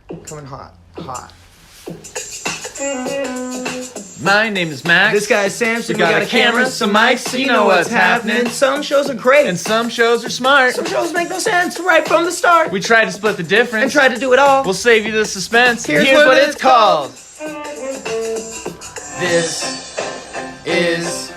Coming hot. Hot. My name is Max. This guy is Samson. We got a camera, some mics, so you know what's happening. Some shows are great. And some shows are smart. Some shows make no sense right from the start. We tried to split the difference. And tried to do it all. We'll save you the suspense. Here's what it's called. This is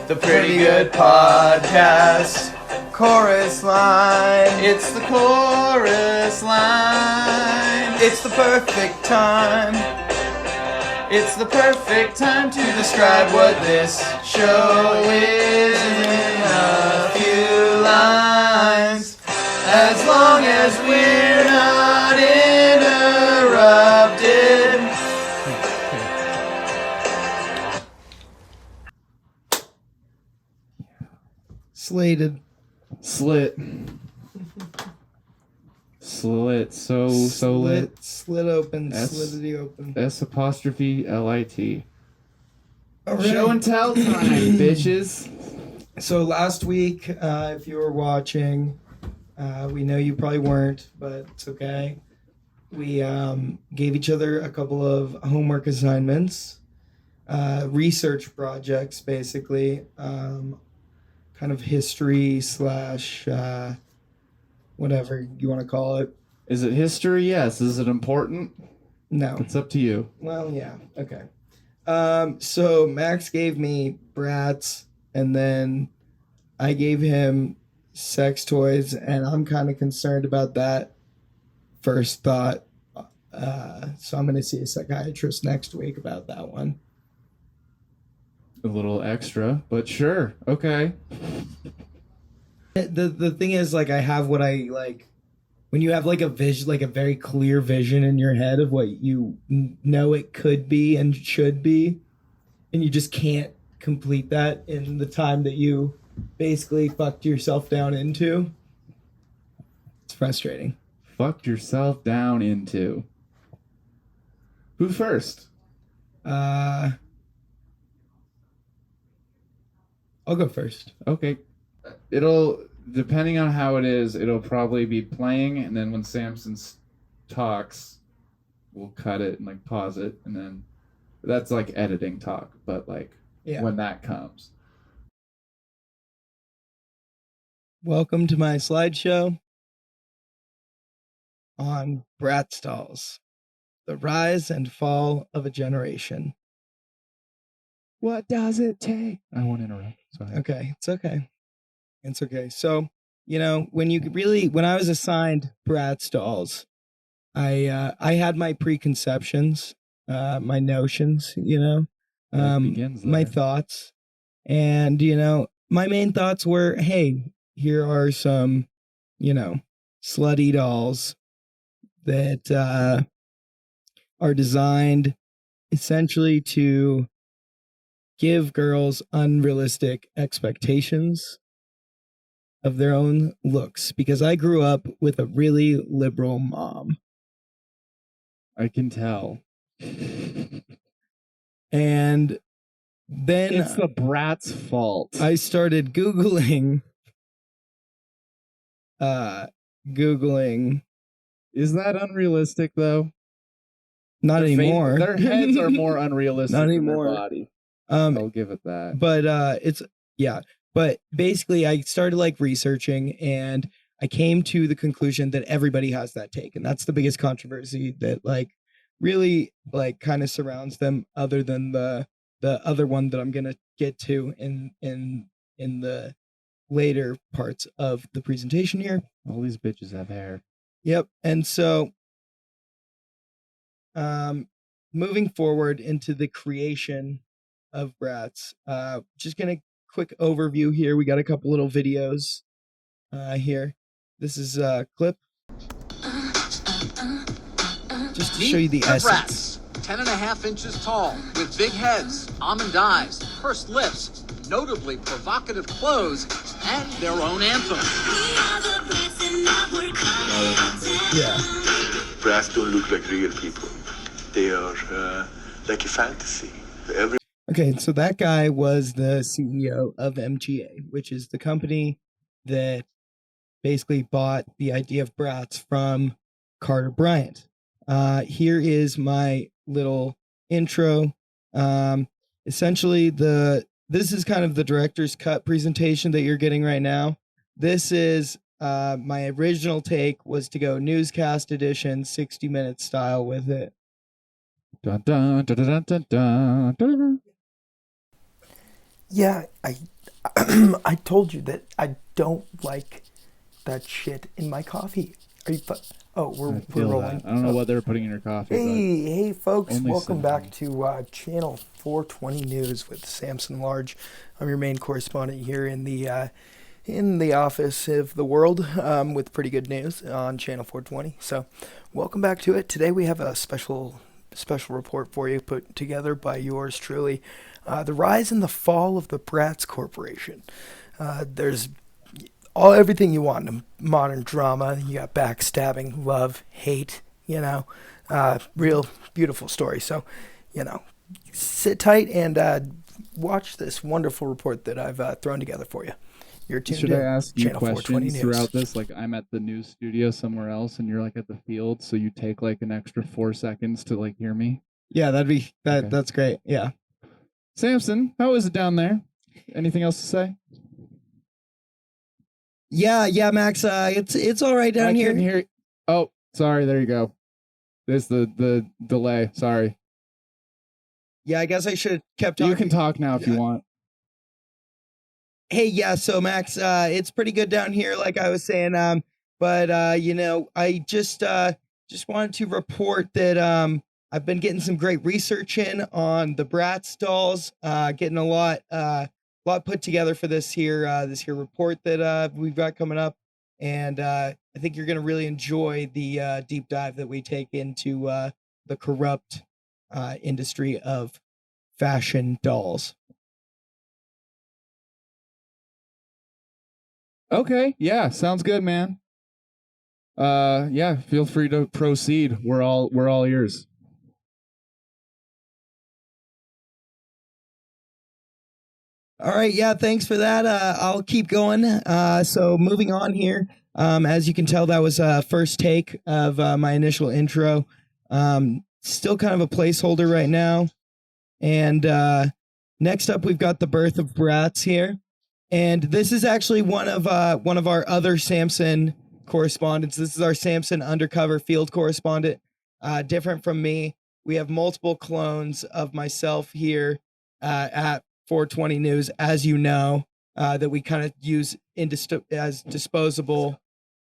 the Pretty Good Podcast. Chorus line. It's the chorus line. It's the perfect time. It's the perfect time to Describe what this show is in a few lines. As long as we're not interrupted. Slated. Slit. Slit. So lit. Slit open. S- Slitty open. S''LIT. All right. Show and tell time, bitches. So last week, if you were watching, we know you probably weren't, but it's okay. We gave each other a couple of homework assignments, research projects, basically, kind of history / whatever you want to call it. Is it history? Yes. Is it important? No. It's up to you. Well, yeah. Okay. So Max gave me BRATZ, and then I gave him sex toys, and I'm kind of concerned about that. First thought. So I'm going to see a psychiatrist next week about that one. A little extra, but sure. Okay. The thing is, like, I have what I like. When you have like a vision, like a very clear vision in your head of what you know it could be and should be, and you just can't complete that in the time that you basically fucked yourself down into. It's frustrating. Fucked yourself down into. Who first? I'll go first. Okay. It'll, depending on how it is, it'll probably be playing, and then when Samson talks, we'll cut it and like pause it, and then that's like editing talk, but like when that comes. Welcome to my slideshow on BRATZ dolls, the rise and fall of a generation. What does it take? I won't interrupt. Sorry. Okay, it's okay. It's okay. So, you know, when I was assigned BRATZ dolls, I had my preconceptions, my notions, you know, my thoughts. And, you know, my main thoughts were, hey, here are some, you know, slutty dolls that are designed essentially to give girls unrealistic expectations of their own looks, because I grew up with a really liberal mom. I can tell. And then it's the brat's fault. I started Googling. Is that unrealistic though? Not anymore. Their heads are more unrealistic Not than anymore. their body. I'll give it that. But But basically, I started like researching, and I came to the conclusion that everybody has that take, and that's the biggest controversy that like really like kind of surrounds them, other than the other one that I'm gonna get to in the later parts of the presentation here. All these bitches have hair. Yep. And so moving forward into the creation of BRATZ, just gonna quick overview here. We got a couple little videos here. This is a clip just to show you the essence. BRATZ, 10.5 inches tall, with big heads, almond eyes, pursed lips, notably provocative clothes, and their own anthem. Yeah. BRATZ don't look like real people. They are like a fantasy. Okay, so that guy was the CEO of MGA, which is the company that basically bought the idea of BRATZ from Carter Bryant. Here is my little intro. Essentially, this is kind of the director's cut presentation that you're getting right now. This is my original take was to go newscast edition, 60-minute style with it. Dun, dun, dun, dun, dun, dun, dun, dun. Yeah, I told you that I don't like that shit in my coffee. Are you? Oh, we're Feel rolling. that. I don't know what they were putting in your coffee. Hey, folks! only Welcome send back me. to Channel 420 News with Samson Large. I'm your main correspondent here in the office of the world with pretty good news on Channel 420. So, welcome back to it. Today we have a special report for you put together by yours truly. The rise and the fall of the BRATZ Corporation. There's everything you want in a modern drama. You got backstabbing, love, hate, real beautiful story. So, sit tight and watch this wonderful report that I've thrown together for you. You're tuned Should in. I ask you Channel 420 questions News. throughout this? Like I'm at the news studio somewhere else and you're like at the field, so you take like an extra 4 seconds to like hear me? Yeah, Okay. that's great. Yeah. Samson, how is it down there? Anything else to say? Yeah, Max. It's all right down I here. couldn't hear. Oh, sorry. There you go. There's the delay. Sorry. Yeah, I guess I should have kept talking. You can talk now if you want. Hey, yeah. So Max, it's pretty good down here, like I was saying. But I just wanted to report that I've been getting some great research in on the BRATZ dolls. Getting a lot put together for this here report that we've got coming up, and I think you're gonna really enjoy the deep dive that we take into the corrupt industry of fashion dolls. Okay. Yeah. Sounds good, man. Yeah. Feel free to proceed. We're all ears. All right, yeah, thanks for that. I'll keep going. So moving on here, as you can tell, that was first take of my initial intro. Still kind of a placeholder right now. And next up, we've got the birth of BRATZ here, and this is actually one of our other Samson correspondents. This is our Samson undercover field correspondent. Different from me, we have multiple clones of myself here at 420 News, as you know, that we kind of use as disposable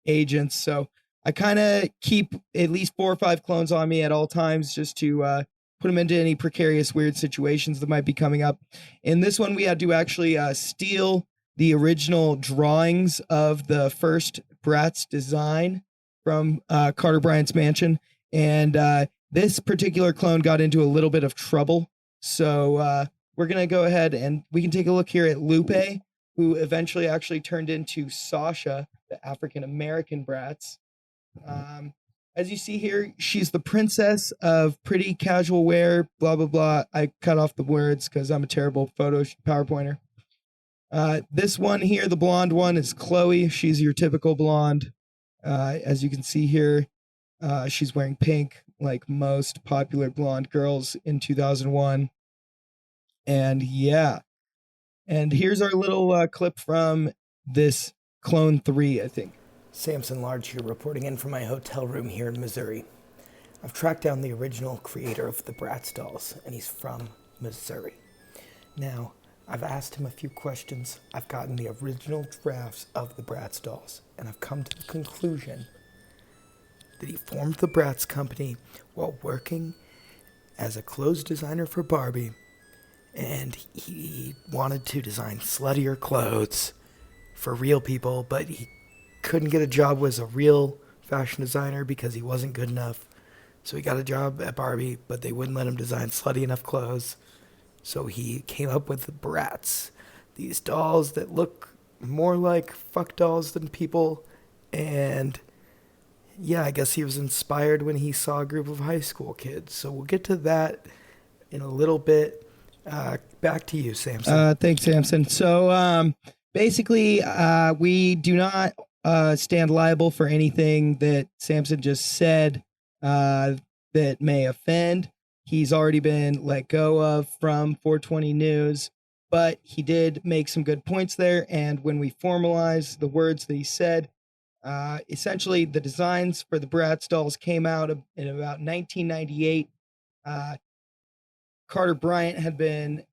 agents. So I kind of keep at least 4 or 5 clones on me at all times just to put them into any precarious, weird situations that might be coming up. In this one, we had to actually steal the original drawings of the first BRATZ design from Carter Bryant's mansion. And this particular clone got into a little bit of trouble. So we're going to go ahead and we can take a look here at Lupe, who eventually actually turned into Sasha, the African-American BRATZ. As you see here, she's the princess of pretty casual wear, blah, blah, blah. I cut off the words because I'm a terrible PowerPointer. This one here, the blonde one, is Chloe. She's your typical blonde. As you can see here, she's wearing pink like most popular blonde girls in 2001. And yeah. And here's our little clip from this Clone 3, I think. Samson Large here, reporting in from my hotel room here in Missouri. I've tracked down the original creator of the BRATZ dolls, and he's from Missouri. Now, I've asked him a few questions. I've gotten the original drafts of the BRATZ dolls, and I've come to the conclusion that he formed the BRATZ company while working as a clothes designer for Barbie, and he wanted to design sluttier clothes for real people, but he couldn't get a job as a real fashion designer because he wasn't good enough. So he got a job at Barbie, but they wouldn't let him design slutty enough clothes. So he came up with the BRATZ, these dolls that look more like fuck dolls than people. And yeah, I guess he was inspired when he saw a group of high school kids. So we'll get to that in a little bit. Back to you, Samson. Thanks, Samson. So basically, we do not stand liable for anything that Samson just said that may offend. He's already been let go of from 420 News, but he did make some good points there. And when we formalize the words that he said, essentially the designs for the Bratz dolls came out in about 1998. Carter Bryant had been,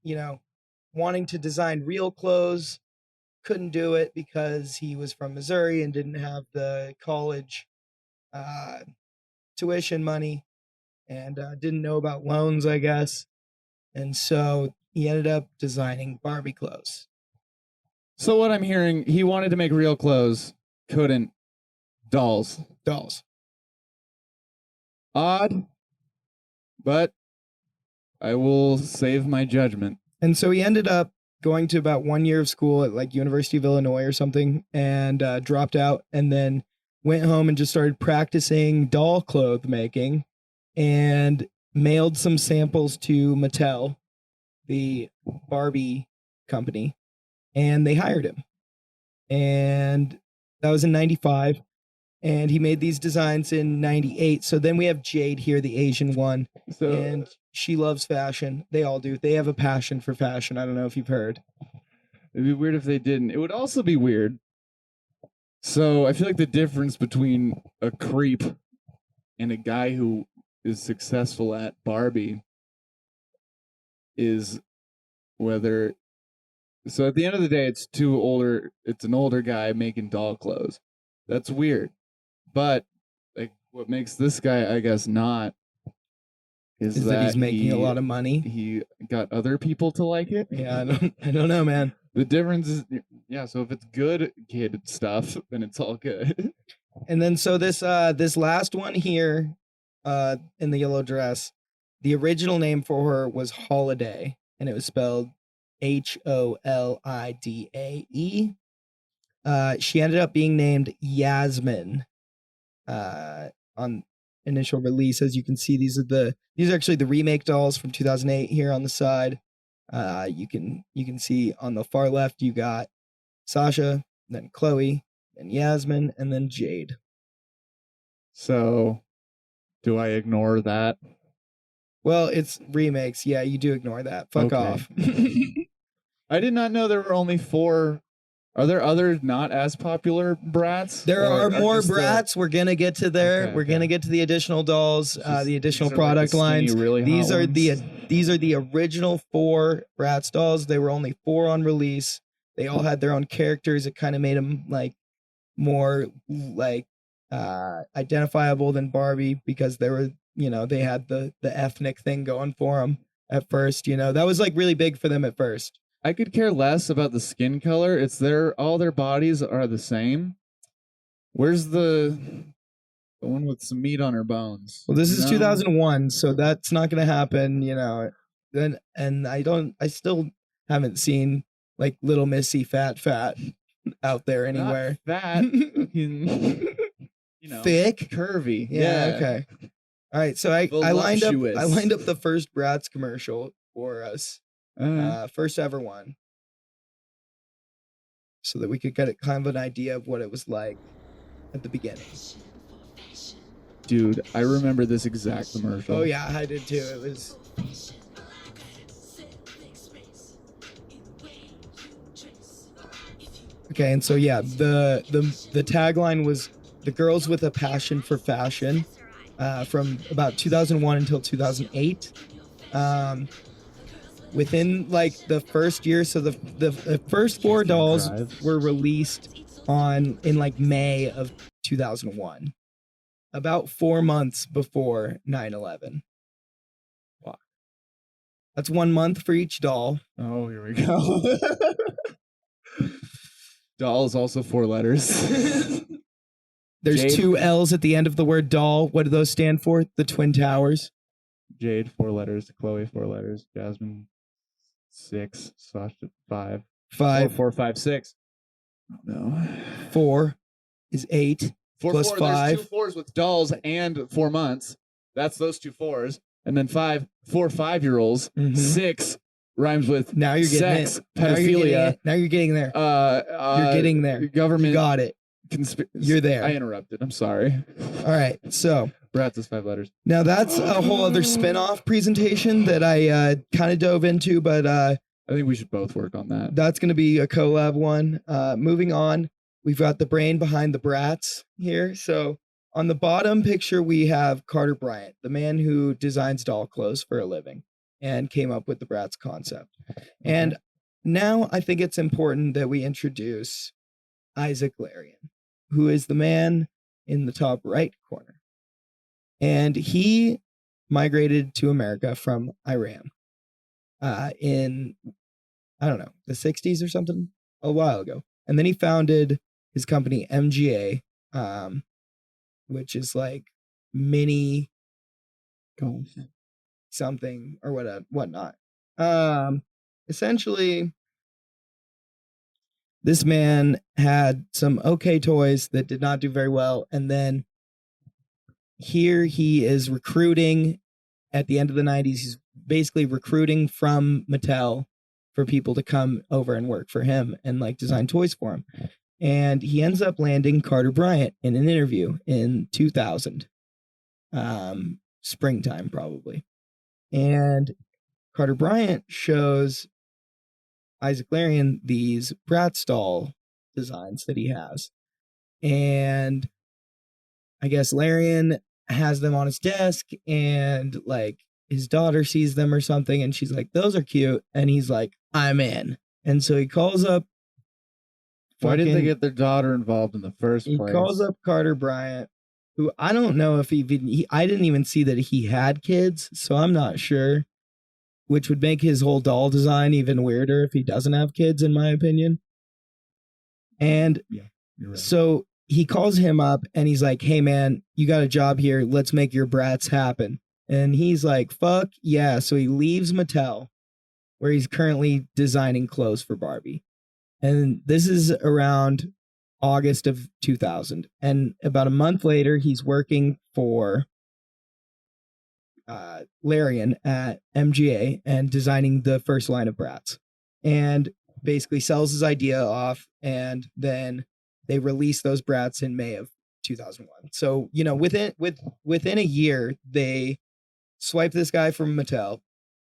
wanting to design real clothes, couldn't do it because he was from Missouri and didn't have the college tuition money and didn't know about loans, I guess. And so he ended up designing Barbie clothes. So what I'm hearing, he wanted to make real clothes, couldn't. Dolls. Odd, but I will save my judgment. And so he ended up going to about 1 year of school at like University of Illinois or something and dropped out and then went home and just started practicing doll cloth making and mailed some samples to Mattel, the Barbie company, and they hired him. And that was in 95. And he made these designs in 98. So then we have Jade here, the Asian one. And she loves fashion. They all do. They have a passion for fashion. I don't know if you've heard. It'd be weird if they didn't. It would also be weird. So I feel like the difference between a creep and a guy who is successful at Barbie is whether... So at the end of the day, it's an older guy making doll clothes. That's weird. But like, what makes this guy, I guess, not is that he's making a lot of money. He got other people to like it. Yeah, I don't know, man. The difference is, so if it's good kid stuff, then it's all good. And then so this last one here, in the yellow dress, the original name for her was Holiday, and it was spelled Holidae. She ended up being named Yasmin on initial release. As you can see, these are actually the remake dolls from 2008 here on the side. You can see on the far left you got Sasha, then Chloe, then Yasmin, and then Jade. So, do I ignore that? Well, it's remakes. Yeah, you do ignore that. Fuck off. I did not know there were only 4. Are there other not as popular Bratz? There are more Bratz. We're gonna get to there. Okay, We're gonna get to the additional dolls, the additional these are product like the skinny, lines. really These hot are ones? these are the original 4 Bratz dolls. They were only 4 on release. They all had their own characters. It kind of made them like more like identifiable than Barbie because they were, they had the ethnic thing going for them at first. That was like really big for them at first. I could care less about the skin color. It's all their bodies are the same. Where's the one with some meat on her bones? Well, this is 2001, so that's not going to happen, Then and I still haven't seen like Little Missy fat out there anywhere. Not fat, fucking, thick, curvy. Yeah. Okay. All right. So I lined up Voluptuous. the first Bratz commercial for us. First ever one, so that we could get kind of an idea of what it was like at the beginning. Dude, I remember this exact commercial. Oh yeah, I did too. It was. Okay, and so yeah, the tagline was "The girls with a passion for fashion," from about 2001 until 2008. Within like the first year, so the first 4 dolls were released in like May of 2001, about 4 months before 9/11. Wow. That's 1 month for each doll. Oh, here we go. Doll is also 4 letters. There's Jade. 2 L's at the end of the word doll. What do those stand for? The Twin Towers. Jade, 4 letters. Chloe, 4 letters. Jasmine, 6. Sasha, 5. 5. 4, 5, 6. No. 4 is 8. 4, plus 4. 5. There's 2 4s with dolls and 4 months. That's those 2 4s. And then 5, 4 5-year-olds. Mhm. 6 rhymes with Now you're getting sex, it. Now you're getting pedophilia. it. Now you're getting there. You're getting there. Government. You got it. You're there. I interrupted. I'm sorry. All right. So BRATZ is 5 letters. now that's a whole other spin-off presentation that I kind of dove into, but I think we should both work on that. that's going to be a collab one. Moving on, we've got the brain behind the BRATZ here. So on the bottom picture, we have Carter Bryant, the man who designs doll clothes for a living and came up with the BRATZ concept. And now I think it's important that we introduce Isaac Larian, who is the man in the top right corner. And he migrated to America from Iran in, I don't know, the 60s or something, a while ago. And then he founded his company MGA, which is like mini something or whatnot. Essentially, this man had some okay toys that did not do very well. And then here he is recruiting at the end of the 90s. He's basically recruiting from Mattel for people to come over and work for him and like design toys for him. And he ends up landing Carter Bryant in an interview in 2000, springtime probably. And Carter Bryant shows Isaac Larian these BRATZ doll designs that he has. And I guess Larian has them on his desk, and like his daughter sees them or something, and she's like, those are cute. And he's like, I'm in. And so he calls up. Why did they get their daughter involved in the first place? He calls up Carter Bryant, who I don't know if I didn't even see that he had kids, so I'm not sure, which would make his whole doll design even weirder if he doesn't have kids, in my opinion. And yeah, you're right. So he calls him up and he's like, hey man, you got a job here. Let's make your BRATZ happen. And he's like, fuck yeah. So he leaves Mattel, where he's currently designing clothes for Barbie. And this is around August of 2000. And about a month later, he's working for Larian at MGA and designing the first line of BRATZ. And basically sells his idea off, and then they release those BRATZ in May of 2001. So, you know, within a year, they swipe this guy from Mattel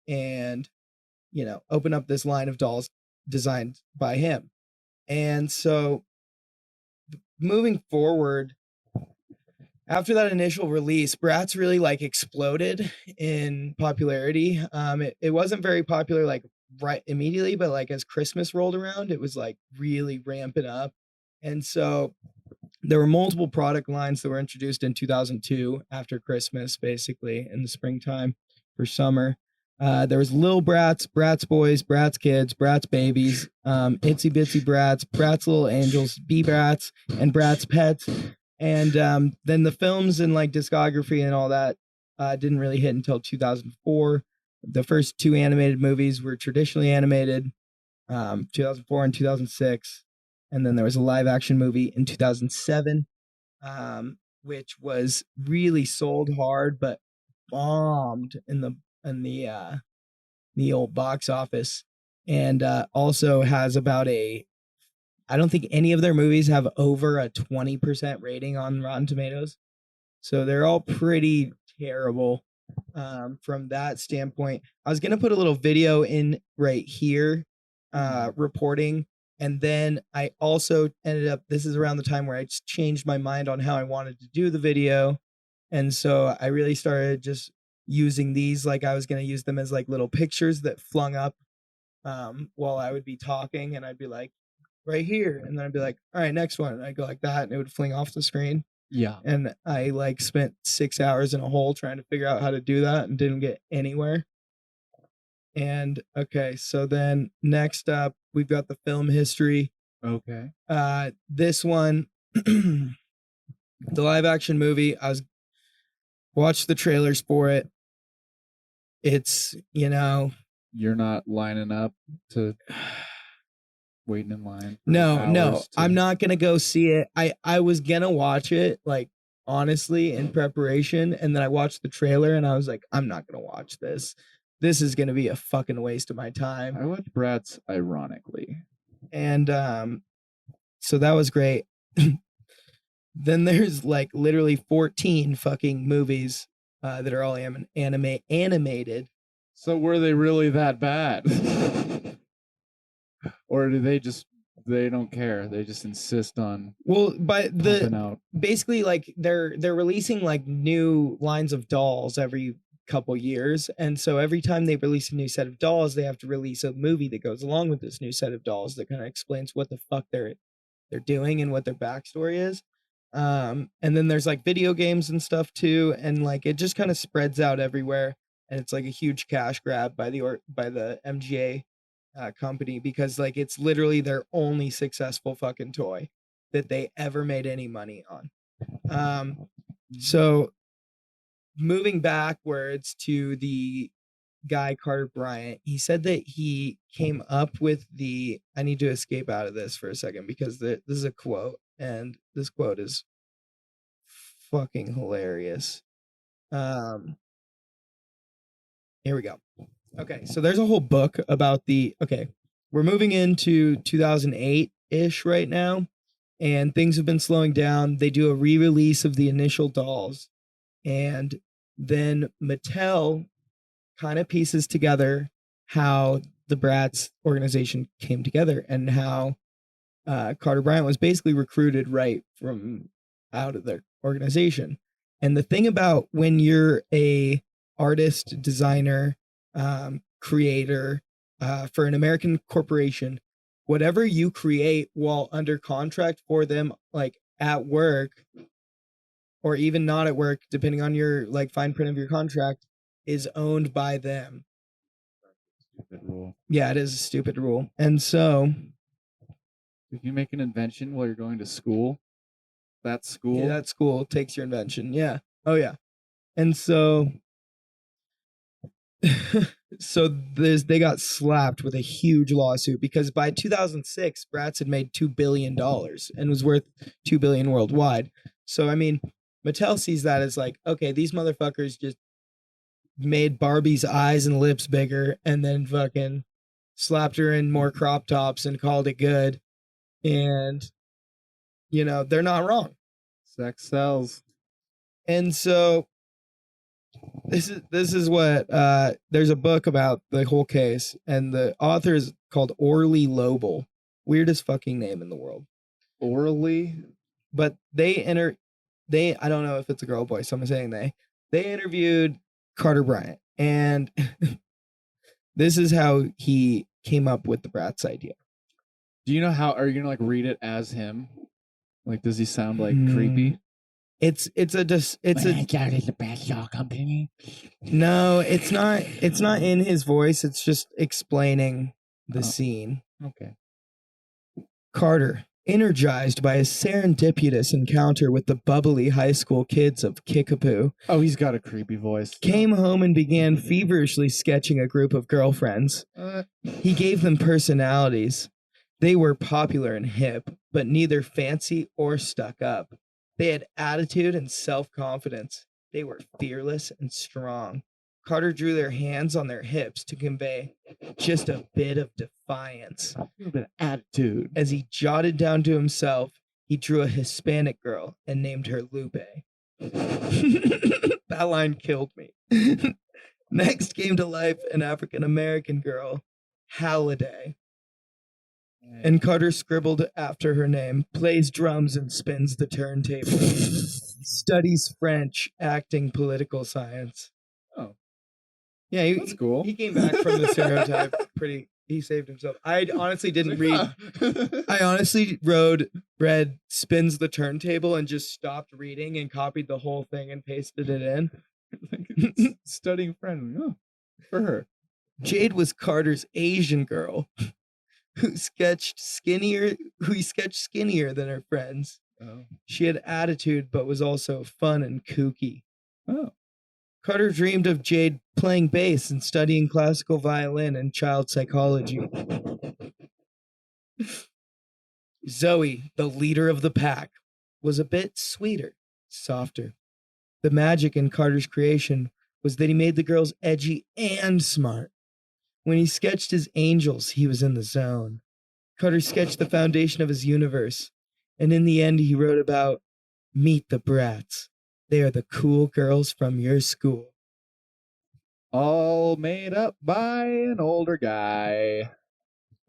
and, you know, open up this line of dolls designed by him. And so moving forward, after that initial release, BRATZ really like exploded in popularity. It wasn't very popular like right immediately, but like as Christmas rolled around, it was like really ramping up. And so there were multiple product lines that were introduced in 2002 after Christmas, basically in the springtime for summer. There was Lil BRATZ, BRATZ Boys, BRATZ Kids, BRATZ Babies, Itsy Bitsy BRATZ, BRATZ Little Angels, B-BRATZ, and BRATZ Pets. And then the films and like discography and all that didn't really hit until 2004. The first two animated movies were traditionally animated, 2004 and 2006. And then there was a live action movie in 2007, which was really sold hard, but bombed in the old box office. And also has about I don't think any of their movies have over a 20% rating on Rotten Tomatoes. So they're all pretty terrible from that standpoint. I was going to put a little video in right here reporting. And then I also ended up, this is around the time where I just changed my mind on how I wanted to do the video. And so I really started just using these, like I was going to use them as like little pictures that flung up while I would be talking, and I'd be like, right here. And then I'd be like, all right, next one. And I'd go like that, and it would fling off the screen. Yeah. And I like spent 6 hours in a hole trying to figure out how to do that and didn't get anywhere. And okay, so then next up, we've got the film history. Okay. This one, the live action movie, watched the trailers for it. It's, you know, you're not lining up to waiting in line. No, I'm not gonna go see it. I was gonna watch it, like honestly, in preparation, and then I watched the trailer and I was like, I'm not gonna watch this. This is gonna be a fucking waste of my time. I watched BRATZ ironically. And so that was great. Then there's like literally 14 fucking movies that are all animated. So were they really that bad? Or do they don't care? They just insist on Well, but pumping out. basically like they're releasing like new lines of dolls every couple years, and so every time they release a new set of dolls, they have to release a movie that goes along with this new set of dolls that kind of explains what the fuck they're doing and what their backstory is. And then there's like video games and stuff too, and like it just kind of spreads out everywhere, and it's like a huge cash grab by the MGA company, because like it's literally their only successful fucking toy that they ever made any money on. So moving backwards to the guy Carter Bryant, he said that he came up with the. I need to escape out of this for a second because this is a quote, and this quote is fucking hilarious. Here we go. Okay, so there's a whole book about the. Okay, we're moving into 2008-ish right now, and things have been slowing down. They do a re-release of the initial dolls, and then Mattel kind of pieces together how the BRATZ organization came together and how Carter Bryant was basically recruited right from out of their organization. And the thing about when you're a artist, designer, creator for an American corporation, whatever you create while under contract for them, like at work or even not at work, depending on your like fine print of your contract, is owned by them. Stupid rule. Yeah, it is a stupid rule. And so If you make an invention while you're going to school, that school. yeah, that school takes your invention. Yeah. Oh yeah. And so they got slapped with a huge lawsuit because by 2006 BRATZ had made $2 billion and was worth $2 billion worldwide. So I mean, Mattel sees that as like, okay, these motherfuckers just made Barbie's eyes and lips bigger and then fucking slapped her in more crop tops and called it good. And you know, they're not wrong. Sex sells. And so this is what there's a book about the whole case, and the author is called Orly Lobel. Weirdest fucking name in the world. Orally? But I don't know if it's a girl or boy, so I'm saying they interviewed Carter Bryant, and this is how he came up with the BRATZ idea. Do you know how? Are you gonna like read it as him? Like, does he sound like creepy? It's a started the BRATZ doll company. No, it's not in his voice. It's just explaining the scene. Okay. Carter, energized by a serendipitous encounter with the bubbly high school kids of Kickapoo, Oh, he's got a creepy voice. came home and began feverishly sketching a group of girlfriends. He gave them personalities. They were popular and hip, but neither fancy or stuck up. They had attitude and self-confidence. They were fearless and strong. Carter drew their hands on their hips to convey just a bit of defiance. A little bit of attitude. As he jotted down to himself, he drew a Hispanic girl and named her Lupe. That line killed me. Next came to life an African-American girl, Halliday. And Carter scribbled after her name, plays drums and spins the turntable, studies French, acting, political science. Oh. Yeah, That's cool. He came back from the stereotype he saved himself. I honestly didn't read. I honestly read spins the turntable and just stopped reading and copied the whole thing and pasted it in. Studying French. Oh, for her. Jade was Carter's Asian girl who sketched skinnier than her friends. Oh. She had attitude but was also fun and kooky. Oh. Carter dreamed of Jade playing bass and studying classical violin and child psychology. Zoe, the leader of the pack, was a bit sweeter, softer. The magic in Carter's creation was that he made the girls edgy and smart. When he sketched his angels, he was in the zone. Carter sketched the foundation of his universe, and in the end he wrote about Meet the BRATZ. They are the cool girls from your school. All made up by an older guy.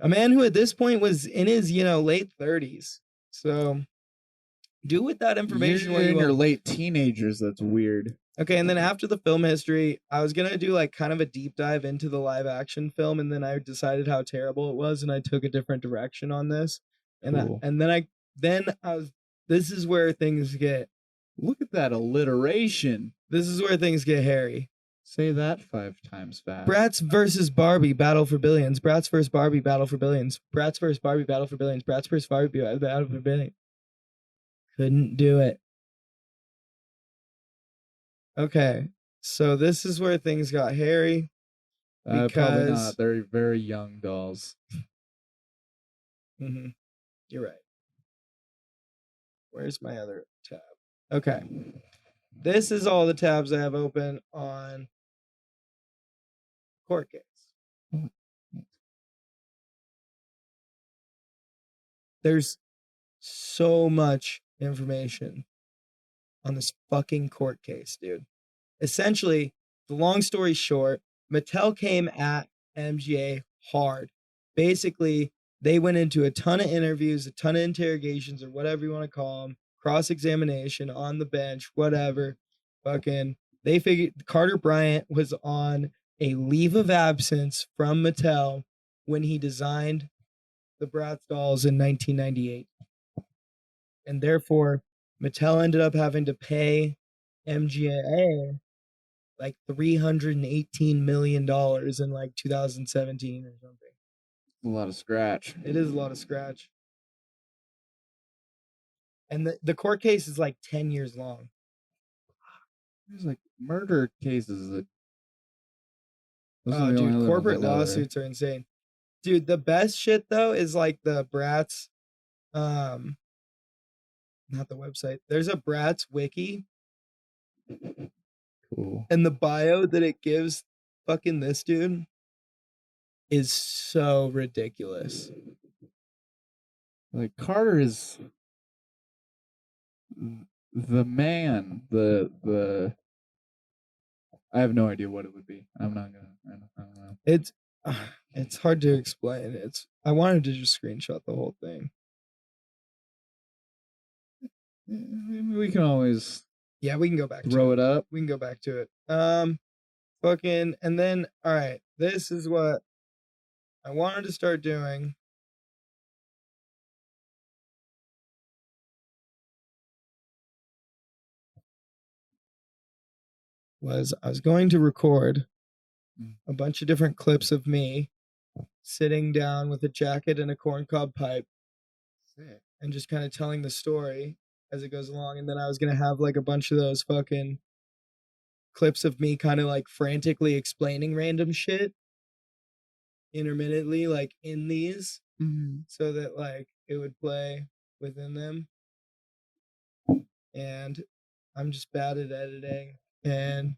A man who at this point was in his, late 30s. So do with that information You're what you in your will. late teenagers. That's weird. Okay, and then after the film history, I was gonna do like kind of a deep dive into the live action film, and then I decided how terrible it was, and I took a different direction on this. And Cool. then I was. This is where things get. Look at that alliteration. This is where things get hairy. Say that 5 times fast. Bratz versus Barbie, Battle for Billions. Bratz versus Barbie, Battle for Billions. Bratz versus Barbie, Battle for Billions. Bratz versus Barbie, Battle for Billions. Couldn't do it. Okay, so this is where things got hairy. Probably because- not. They're very young dolls. Mm-hmm. You're right. Where's my other tab? Okay. This is all the tabs I have open on court case. There's so much information on this fucking court case, dude. Essentially, the long story short, Mattel came at MGA hard. Basically, they went into a ton of interviews, a ton of interrogations, or whatever you want to call them, cross-examination on the bench, whatever. Fucking, they figured Carter Bryant was on a leave of absence from Mattel when he designed the Bratz dolls in 1998. And therefore, Mattel ended up having to pay MGA like $318 million in like 2017 or something. A lot of scratch. It is a lot of scratch. And the court case is like 10 years long. There's like murder cases that. Those are Oh, the only dude, other ones corporate I love, right? lawsuits are insane. Dude, the best shit though is like the Bratz, not the website. There's a Bratz wiki, Cool. and the bio that it gives fucking this dude is so ridiculous. Like Carter is the man. The. I have no idea what it would be. I'm not gonna. I don't know. It's hard to explain. I wanted to just screenshot the whole thing. We can always Yeah, we can go back. throw it up. We can go back to it. Fucking, and then all right. This is what I wanted to start doing. I was going to record a bunch of different clips of me sitting down with a jacket and a corncob pipe and just kind of telling the story as it goes along. And then I was going to have like a bunch of those fucking clips of me kind of like frantically explaining random shit intermittently, like in these, so that like it would play within them. And I'm just bad at editing. And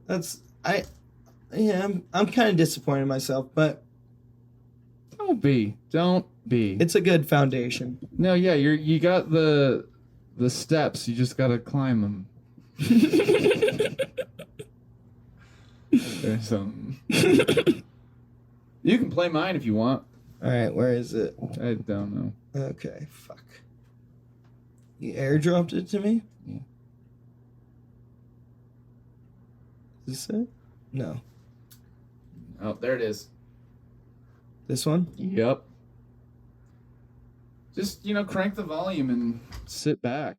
I'm kind of disappointed in myself, but Don't be. it's a good foundation. No, yeah, you got the steps. You just gotta climb them. There's some. You can play mine if you want. All right, where is it? I don't know. Okay, fuck. You airdropped it to me? Yeah. Is this it? No. Oh, there it is. This one? Yep. Just, crank the volume and sit back.